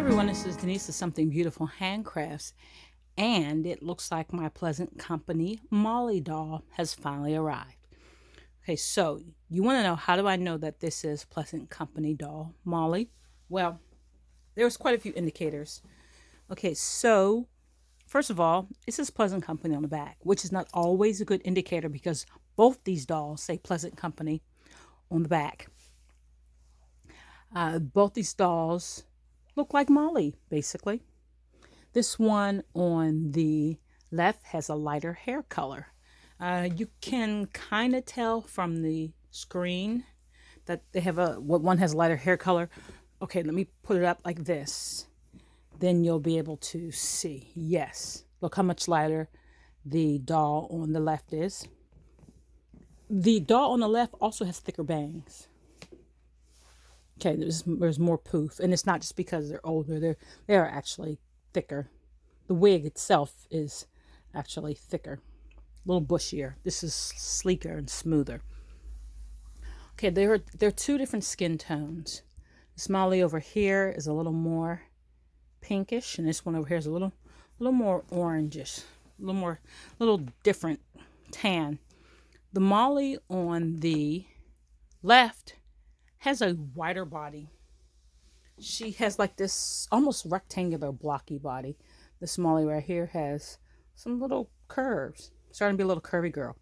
everyone, this is Denise of Something Beautiful Handcrafts, and it looks like my Pleasant Company Molly doll has finally arrived. Okay, so you want to know, how do I know that this is Pleasant Company doll Molly? Well, there's quite a few indicators. Okay, so first of all, it says Pleasant Company on the back, which is not always a good indicator because both these dolls say Pleasant Company on the back. Both these dolls look like Molly, basically. This one on the left has a lighter hair color. You can kind of tell from the screen that they have one has a lighter hair color. Okay, let me put it up like this. Then you'll be able to see. Yes, look how much lighter the doll on the left is. The doll on the left also has thicker bangs. Okay, there's more poof, and it's not just because they're older. They're actually thicker. The wig itself is actually thicker, a little bushier. This is sleeker and smoother. Okay, there are two different skin tones. This Molly over here is a little more pinkish, and this one over here is a little more orangish, a little different tan. The Molly on the left has a wider body. She has like this almost rectangular blocky body. This Molly right here has some little curves, starting to be a little curvy girl.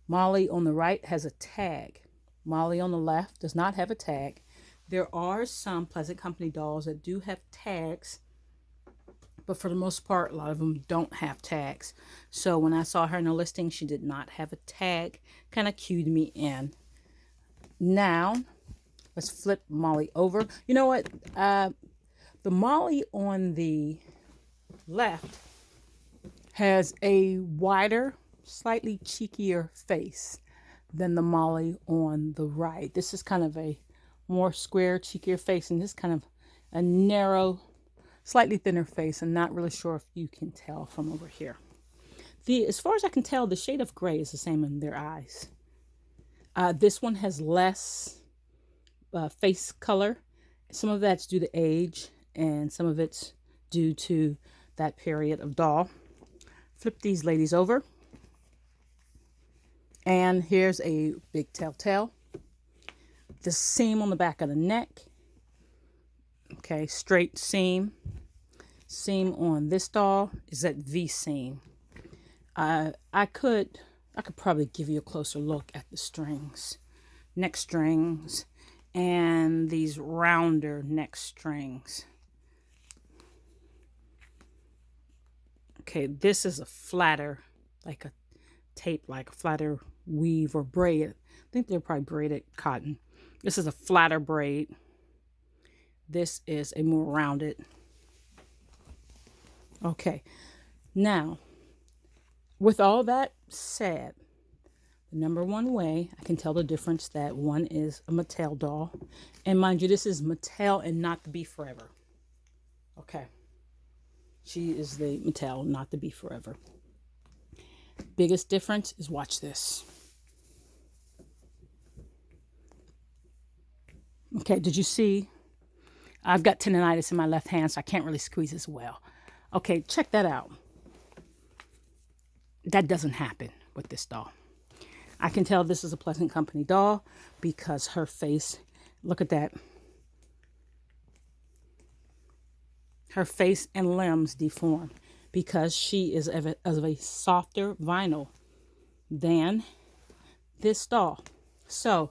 Molly on the right has a tag. Molly on the left does not have a tag. There are some Pleasant Company dolls that do have tags, but for the most part, a lot of them don't have tags. So when I saw her in the listing, she did not have a tag. Kind of cued me in. Now, let's flip Molly over. You know what? The Molly on the left has a wider, slightly cheekier face than the Molly on the right. This is kind of a more square, cheekier face, and this kind of a narrow, slightly thinner face. I'm not really sure if you can tell from over here. As far as I can tell, the shade of gray is the same in their eyes. This one has less face color. Some of that's due to age, and some of it's due to that period of doll. Flip these ladies over. And here's a big telltale. The seam on the back of the neck. Okay, straight seam. Seam on this doll is that V seam. I could probably give you a closer look at the strings, neck strings, and these rounder neck strings. Okay, this is a flatter, like a tape, like a flatter weave or braid. I think they're probably braided cotton. This is a flatter braid. This is a more rounded. Okay, now, with all that said, the number one way I can tell the difference that one is a Mattel doll. And mind you, this is Mattel and not the Be Forever. Okay. She is the Mattel, not the Be Forever. Biggest difference is, watch this. Okay, did you see? I've got tendonitis in my left hand, so I can't really squeeze as well. Okay, check that out. That doesn't happen with this doll. I can tell this is a Pleasant Company doll because her face, look at that. Her face and limbs deform because she is of a softer vinyl than this doll. So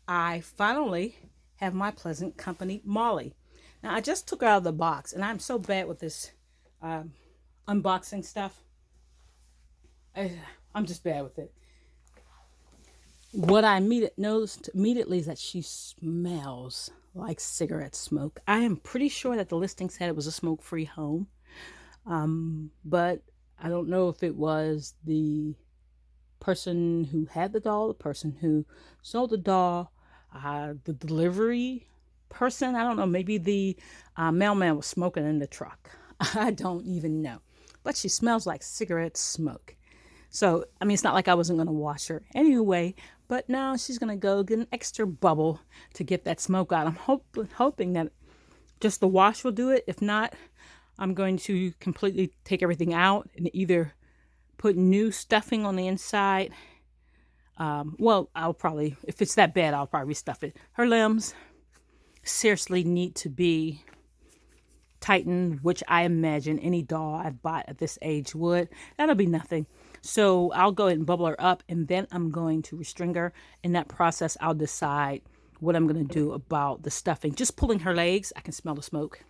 I finally have my Pleasant Company Molly. Now I just took her out of the box, and I'm so bad with this unboxing stuff. I'm just bad with it. What I noticed immediately is that she smells like cigarette smoke. I am pretty sure that the listing said it was a smoke-free home. But I don't know if it was the person who had the doll, the person who sold the doll, the delivery person. I don't know. Maybe the mailman was smoking in the truck. I don't even know. But she smells like cigarette smoke. So, I mean, it's not like I wasn't going to wash her anyway, but now she's going to go get an extra bubble to get that smoke out. I'm hoping that just the wash will do it. If not, I'm going to completely take everything out and either put new stuffing on the inside. Well, I'll probably, if it's that bad, I'll probably stuff it. Her limbs seriously need to be tightened, which I imagine any doll I've bought at this age would. That'll be nothing. So I'll go ahead and bubble her up, and then I'm going to restring her. In that process, I'll decide what I'm going to do about the stuffing. Just pulling her legs, I can smell the smoke.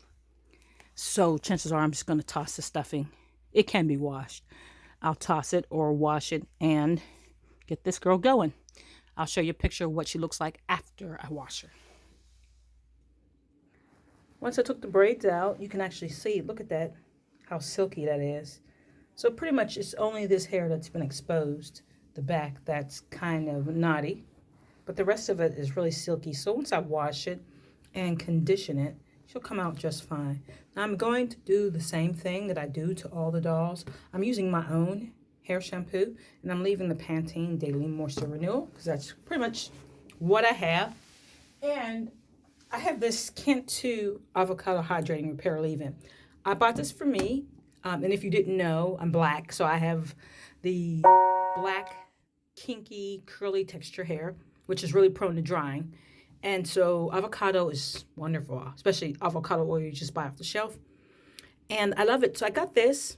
So chances are I'm just going to toss the stuffing. It can be washed. I'll toss it or wash it and get this girl going. I'll show you a picture of what she looks like after I wash her. Once I took the braids out, you can actually see, look at that, how silky that is. So pretty much it's only this hair that's been exposed, the back that's kind of knotty, but the rest of it is really silky. So once I wash it and condition it, she'll come out just fine. Now I'm going to do the same thing that I do to all the dolls. I'm using my own hair shampoo, and I'm leaving the Pantene Daily Moisture Renewal because that's pretty much what I have. And I have this Kent 2 Avocado Hydrating Repair Leave-In. I bought this for me, and if you didn't know, I'm black, so I have the black, kinky, curly texture hair, which is really prone to drying. And so avocado is wonderful, especially avocado oil you just buy off the shelf. And I love it. So I got this.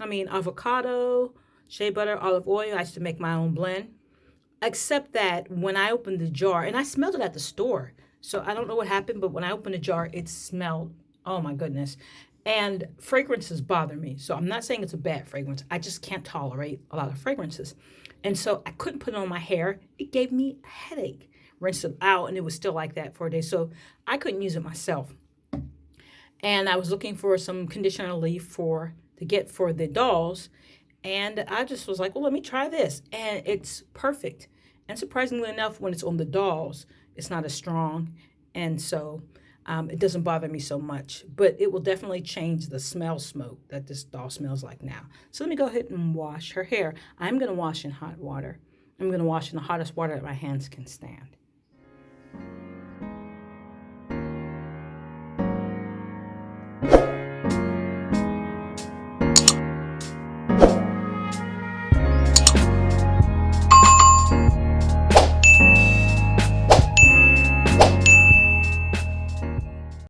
Avocado, shea butter, olive oil. I used to make my own blend. Except that when I opened the jar, and I smelled it at the store, so I don't know what happened, but when I opened the jar, it smelled, oh my goodness. And fragrances bother me. So I'm not saying it's a bad fragrance. I just can't tolerate a lot of fragrances. And so I couldn't put it on my hair. It gave me a headache. Rinsed it out, and it was still like that for a day. So I couldn't use it myself. And I was looking for some conditioner leaf to get for the dolls. And I just was like, well, let me try this. And it's perfect. And surprisingly enough, when it's on the dolls, it's not as strong. And so it doesn't bother me so much. But it will definitely change the smoke that this doll smells like now. So let me go ahead and wash her hair. I'm going to wash in hot water. I'm going to wash in the hottest water that my hands can stand.